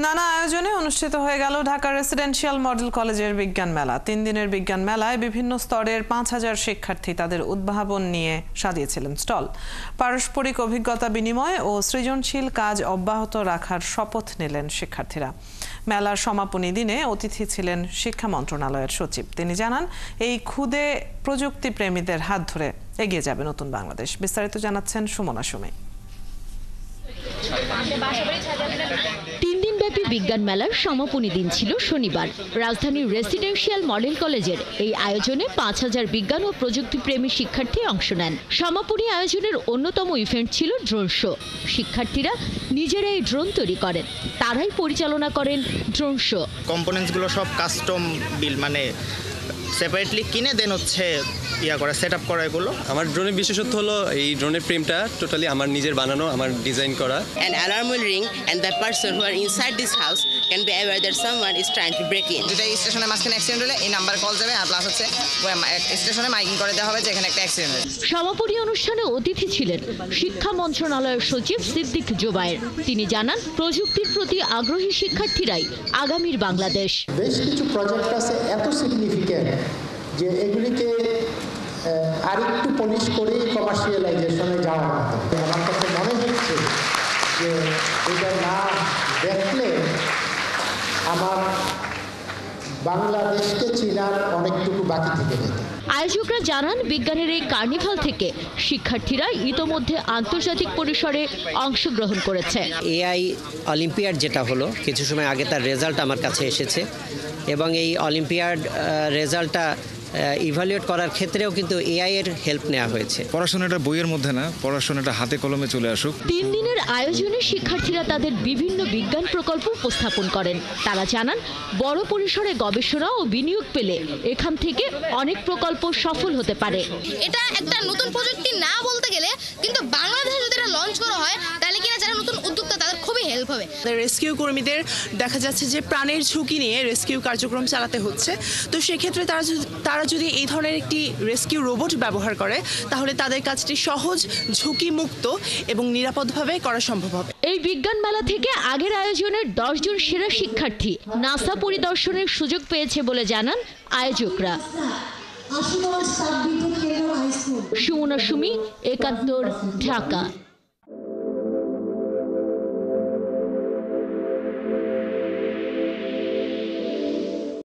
নানা আয়োজনে অনুষ্ঠিত হয়ে গেল ঢাকা রেসিডেন্সিয়াল মডেল কলেজের বিজ্ঞান মেলা। 3 দিনের বিজ্ঞান মেলায় বিভিন্ন স্তরের 5000 শিক্ষার্থী তাদের উদ্ভাবন নিয়ে সাজিয়েছিলেন স্টল। পারস্পরিক অভিজ্ঞতা বিনিময় ও সৃজনশীল কাজ অব্যাহত রাখার শপথ নিলেন শিক্ষার্থীরা। মেলার সমাপনী দিনে অতিথি ছিলেন শিক্ষা মন্ত্রণালয়ের সচিব। তিনি জানান, এই ক্ষুদে প্রযুক্তি প্রেমীদের হাত ধরে এগিয়ে যাবে নতুন বাংলাদেশ। বিস্তারিত জানাচ্ছেন সুমনা সুমি। 3 দিনব্যাপী বিজ্ঞান মেলার সমাপনী দিন ছিল শনিবার। রাজধানীর রেসিডেন্সিয়াল মডেল কলেজের এই আয়োজনে 5000 বিজ্ঞান ও প্রযুক্তিপ্রেমী শিক্ষার্থী অংশ নেন। সমাপনী আয়োজনের অন্যতম ইভেন্ট ছিল ড্রোন শো। শিক্ষার্থীরা নিজেরাই ড্রোন তৈরি করেন, তারাই পরিচালনা করেন ড্রোন শো। কম্পোনেন্টসগুলো সব কাস্টম বিল, মানে সেপারেটলি কিনে দেন হচ্ছে সেট আপ করা। এগুলো আমার ড্রোনের বিশেষত্ব হলো এই ড্রোনের ফ্রেমটা টোটালি আমার নিজের বানানো, আমার ডিজাইন করা। An alarm will ring and the person who are inside this house can be aware that someone is trying to break in. যেটা স্টেশনে মাঝখানে অ্যাক্সিডেন্ট হলে এই নাম্বার কল যাবে, আর প্লাস হচ্ছে স্টেশনে মাইকিং করে দেওয়া হবে যে এখানে একটা অ্যাক্সিডেন্ট হয়েছে। সমাপনী অনুষ্ঠানে অতিথি ছিলেন শিক্ষা মন্ত্রণালয়ের সচিব সিদ্দিক জোবায়ের। তিনি জানান, প্রযুক্তির প্রতি আগ্রহী শিক্ষার্থীরাই আগামীর বাংলাদেশ। বেশ কিছু প্রজেক্ট আছে এত সিগনিফিক্যান্ট যে এগুলিকে আরেকটু পলিশ করে কমার্শিয়ালাইজেশনে যাওয়ার মতো। আমার কাছে মনে হচ্ছে যে এটা না দেখলে আমার বাংলাদেশকে চেনার অনেকটুকু বাকি থেকে যেত। আয়োজকরা জানান, বিজ্ঞানের এই কার্নিভাল থেকে শিক্ষার্থীরা ইতোমধ্যে আন্তর্জাতিক পরিসরে অংশগ্রহণ করেছে। এআই অলিম্পিয়াড যেটা হলো, কিছু সময় আগে তার রেজাল্ট আমার কাছে এসেছে এবং এই অলিম্পিয়াড রেজাল্টটা ইভালুয়েট করার ক্ষেত্রেও কিন্তু এআই এর হেল্প নেওয়া হয়েছে। পড়াশোনাটা বইয়ের মধ্যে না, পড়াশোনাটা হাতে কলমে চলে আসুক। 3 দিনের আয়োজনে শিক্ষার্থীরা তাদের বিভিন্ন বিজ্ঞান প্রকল্প উপস্থাপন করেন। তারা জানান, বড় পরিসরে গবেষণা ও বিনিয়োগ পেলে এখান থেকে অনেক প্রকল্প সফল হতে পারে। এটা একটা নতুন প্রযুক্তি না বলতে গেলে, কিন্তু বাংলাদেশে যদি এটা লঞ্চ করা হয় তাহলে কিনা যারা নতুন উদ্যোক্তা তাদের খুবই হেল্প হবে। রেস্কিউ কর্মীদের দেখা যাচ্ছে যে প্রাণের ঝুঁকি নিয়ে রেস্কিউ কার্যক্রম চালাতে হচ্ছে। তো সেক্ষেত্রে তারা যদি এই ধরনের একটি রেস্কিউ রোবট ব্যবহার করে তাহলে তাদের কাজটি সহজ, ঝুঁকিমুক্ত এবং নিরাপদভাবে করা সম্ভব হবে। এই বিজ্ঞান মেলা থেকে আগের আয়োজনের 10 জন সেরা শিক্ষার্থী নাসা পরিদর্শনের সুযোগ পেয়েছে বলে জানান আয়োজকরা। সুমনা সুমি, একাত্তর, ঢাকা।